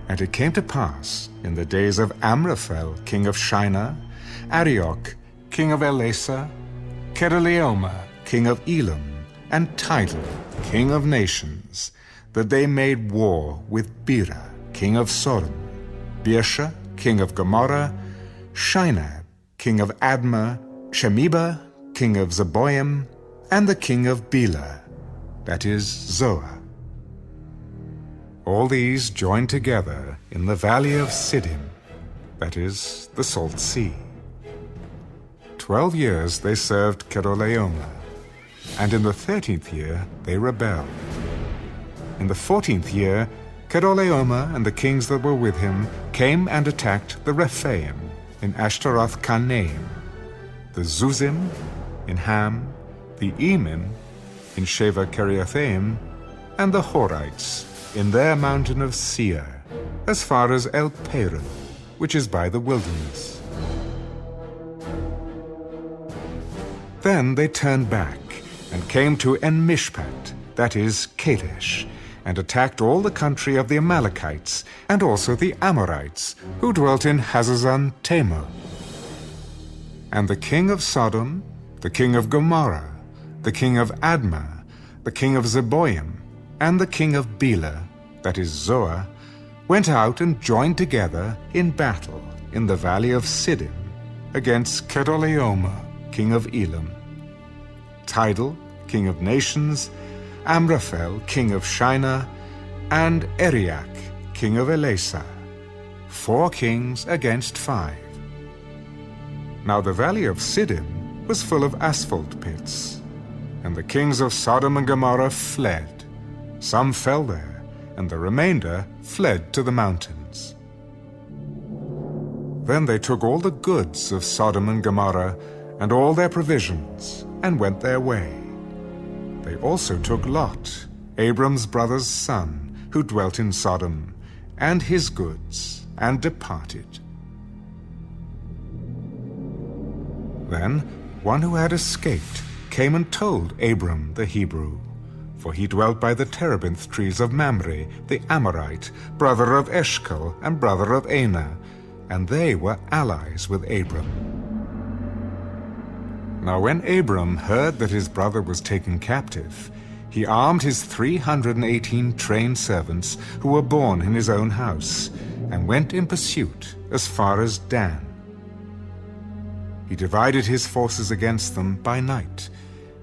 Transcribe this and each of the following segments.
And it came to pass in the days of Amraphel, king of Shinar, Arioch, king of Elasa, Kedorlaomer, king of Elam, and Tidal, king of nations, that they made war with Bera, king of Sodom, Birsha, king of Gomorrah, Shinar, king of Admah, Shemeba, king of Zeboim, and the king of Bela, that is Zoar. All these joined together in the valley of Siddim, that is the Salt Sea. 12 years they served Kedorlaomer, and in the 13th year they rebelled. In the 14th year, Kedorlaomer and the kings that were with him came and attacked the Rephaim in Ashtaroth Karnaim, the Zuzim in Ham, the Emim in Sheva Kiriathaim, and the Horites in their mountain of Seir, as far as El Paran, which is by the wilderness. Then they turned back and came to En-Mishpat, that is Kadesh, and attacked all the country of the Amalekites, and also the Amorites, who dwelt in Hazazon Tamar. And the king of Sodom, the king of Gomorrah, the king of Admah, the king of Zeboim, and the king of Bela, that is Zoar, went out and joined together in battle in the valley of Siddim against Kedorlaomer, king of Elam, Tidal, king of nations, Amraphel, king of Shinar, and Arioch, king of Elasa, 4 kings against 5. Now the valley of Siddim was full of asphalt pits, and the kings of Sodom and Gomorrah fled. Some fell there, and the remainder fled to the mountains. Then they took all the goods of Sodom and Gomorrah, and all their provisions, and went their way. They also took Lot, Abram's brother's son, who dwelt in Sodom, and his goods, and departed. Then one who had escaped came and told Abram the Hebrew, for he dwelt by the terebinth trees of Mamre, the Amorite, brother of Eshcol and brother of Anah, and they were allies with Abram. Now when Abram heard that his brother was taken captive, he armed his 318 trained servants who were born in his own house, and went in pursuit as far as Dan. He divided his forces against them by night,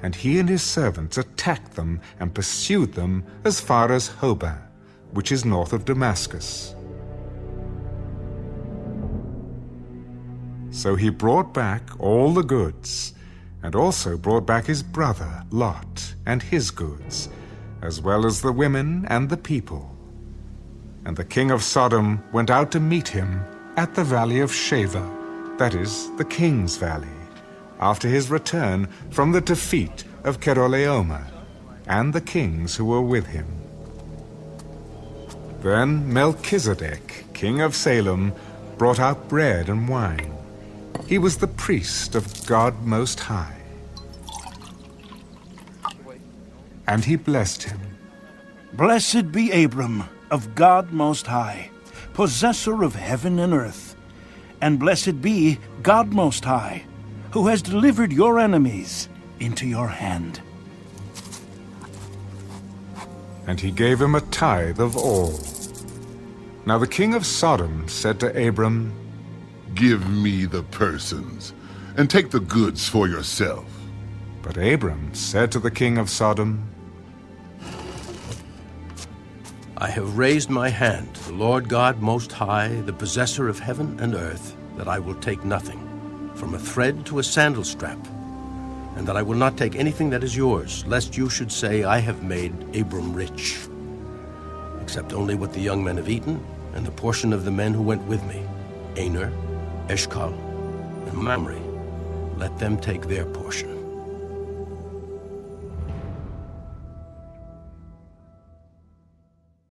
and he and his servants attacked them and pursued them as far as Hobah, which is north of Damascus. So he brought back all the goods, and also brought back his brother Lot and his goods, as well as the women and the people. And the king of Sodom went out to meet him at the valley of Sheva, that is, the king's valley, after his return from the defeat of Kedorlaomer, and the kings who were with him. Then Melchizedek, king of Salem, brought out bread and wine. He was the priest of God Most High. And he blessed him. Blessed be Abram of God Most High, possessor of heaven and earth. And blessed be God Most High, who has delivered your enemies into your hand. And he gave him a tithe of all. Now the king of Sodom said to Abram, Give me the persons, and take the goods for yourself. But Abram said to the king of Sodom, I have raised my hand to the Lord God Most High, the possessor of heaven and earth, that I will take nothing, from a thread to a sandal strap, and that I will not take anything that is yours, lest you should say, I have made Abram rich, except only what the young men have eaten, and the portion of the men who went with me, Aner, Eshcol, and Mamre. Let them take their portion.